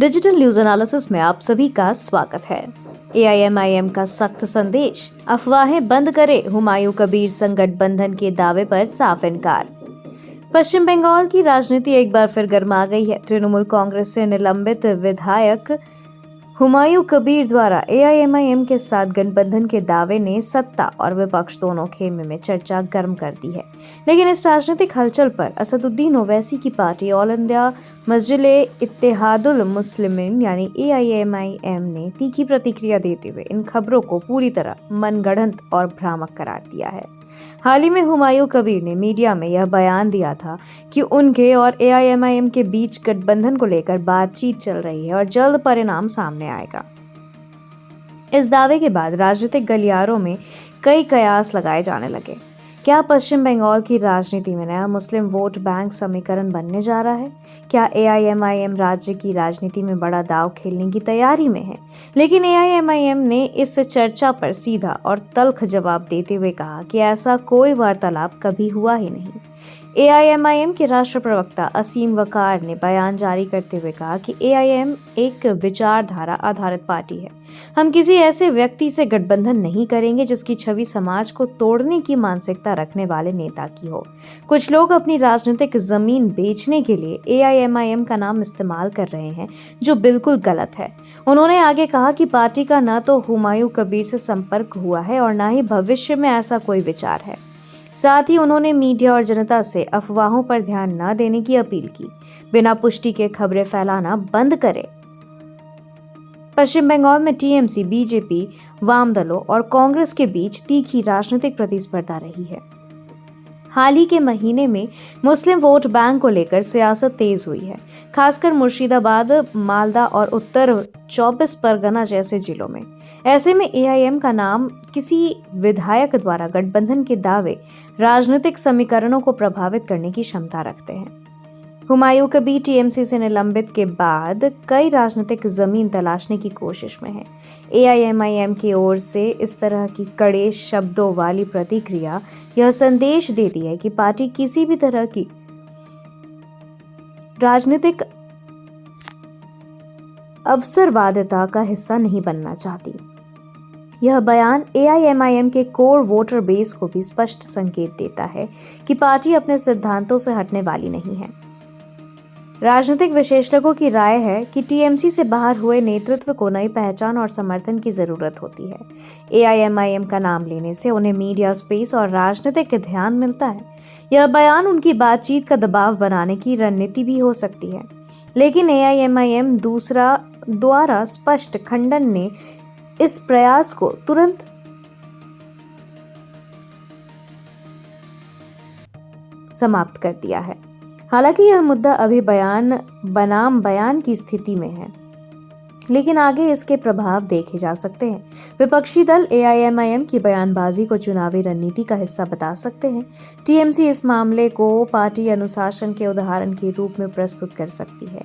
Digital news analysis में आप सभी का स्वागत है। एआईएमआईएम का सख्त संदेश, अफवाहें बंद करे, हुमायूं कबीर संग गठबंधन के दावे पर साफ इनकार। पश्चिम बंगाल की राजनीति एक बार फिर गर्मा गई है। तृणमूल कांग्रेस से निलंबित विधायक हुमायूं कबीर द्वारा एआईएमआईएम के साथ गठबंधन के दावे ने सत्ता और विपक्ष दोनों खेमे में चर्चा गर्म कर दी है। लेकिन इस राजनीतिक हलचल पर असदुद्दीन ओवैसी की पार्टी ऑल इंडिया मजलिस-ए-इत्तेहादुल मुस्लिमीन यानी एआईएमआईएम ने तीखी प्रतिक्रिया देते हुए इन खबरों को पूरी तरह मनगढ़ंत और भ्रामक करार दिया है। हाल ही में हुमायूं कबीर ने मीडिया में यह बयान दिया था कि उनके और एआईएमआईएम के बीच गठबंधन को लेकर बातचीत चल रही है और जल्द परिणाम सामने आएगा। इस दावे के बाद राजनीतिक गलियारों में कई कयास लगाए जाने लगे। क्या पश्चिम बंगाल की राजनीति में नया मुस्लिम वोट बैंक समीकरण बनने जा रहा है? क्या एआईएमआईएम राज्य की राजनीति में बड़ा दांव खेलने की तैयारी में है? लेकिन एआईएमआईएम ने इस चर्चा पर सीधा और तल्ख जवाब देते हुए कहा कि ऐसा कोई वार्तालाप कभी हुआ ही नहीं। एआईएमआईएम के राष्ट्रीय प्रवक्ता असीम वकार ने बयान जारी करते हुए कहा कि एआईएम एक विचारधारा आधारित पार्टी है। हम किसी ऐसे व्यक्ति से गठबंधन नहीं करेंगे जिसकी छवि समाज को तोड़ने की मानसिकता रखने वाले नेता की हो। कुछ लोग अपनी राजनीतिक जमीन बेचने के लिए एआईएमआईएम का नाम इस्तेमाल कर रहे हैं, जो बिल्कुल गलत है। उन्होंने आगे कहा कि पार्टी का न तो हुमायूं कबीर से संपर्क हुआ है और न ही भविष्य में ऐसा कोई विचार है। साथ ही उन्होंने मीडिया और जनता से अफवाहों पर ध्यान न देने की अपील की। बिना पुष्टि के खबरें फैलाना बंद करें। पश्चिम बंगाल में टीएमसी, बीजेपी, वाम दलों और कांग्रेस के बीच तीखी राजनीतिक प्रतिस्पर्धा रही है। हाल ही के महीने में मुस्लिम वोट बैंक को लेकर सियासत तेज हुई है, खासकर मुर्शिदाबाद, मालदा और उत्तर 24 परगना जैसे जिलों में। ऐसे में एआईएम का नाम किसी विधायक द्वारा गठबंधन के दावे राजनीतिक समीकरणों को प्रभावित करने की क्षमता रखते हैं। हुमायूं कबीर टीएमसी से निलंबित के बाद कई राजनीतिक जमीन तलाशने की कोशिश में है। एआईएमआईएम की ओर से इस तरह की कड़े शब्दों वाली प्रतिक्रिया यह संदेश देती है कि पार्टी किसी भी तरह की राजनीतिक अवसरवादिता का हिस्सा नहीं बनना चाहती। यह बयान एआईएमआईएम के कोर वोटर बेस को भी स्पष्ट संकेत देता है कि पार्टी अपने सिद्धांतों से हटने वाली नहीं है। राजनीतिक विशेषज्ञों की राय है कि टीएमसी से बाहर हुए नेतृत्व को नई पहचान और समर्थन की जरूरत होती है। एआईएमआईएम का नाम लेने से उन्हें मीडिया स्पेस और राजनीतिक ध्यान मिलता है। यह बयान उनकी बातचीत का दबाव बनाने की रणनीति भी हो सकती है। लेकिन एआईएमआईएम द्वारा स्पष्ट खंडन ने इस प्रयास को तुरंत समाप्त कर दिया है। हालांकि यह मुद्दा अभी बयान बनाम बयान की स्थिति में है, लेकिन आगे इसके प्रभाव देखे जा सकते हैं। विपक्षी दल एआईएमआईएम की बयानबाजी को चुनावी रणनीति का हिस्सा बता सकते हैं। टीएमसी इस मामले को पार्टी अनुशासन के उदाहरण के रूप में प्रस्तुत कर सकती है।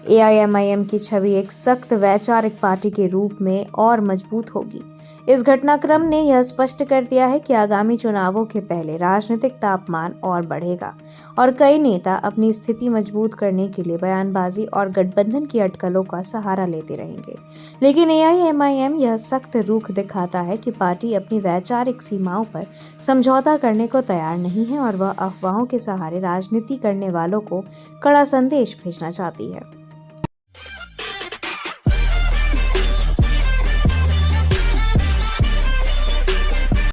एआईएमआईएम की छवि एक सख्त वैचारिक पार्टी के रूप में और मजबूत होगी। इस घटनाक्रम ने यह स्पष्ट कर दिया है कि आगामी चुनावों के पहले राजनीतिक तापमान और बढ़ेगा और कई नेता अपनी स्थिति मजबूत करने के लिए बयानबाजी और गठबंधन की अटकलों का सहारा लेते रहेंगे। लेकिन एआईएमआईएम यह सख्त रुख दिखाता है कि पार्टी अपनी वैचारिक सीमाओं पर समझौता करने को तैयार नहीं है और वह अफवाहों के सहारे राजनीति करने वालों को कड़ा संदेश भेजना चाहती है।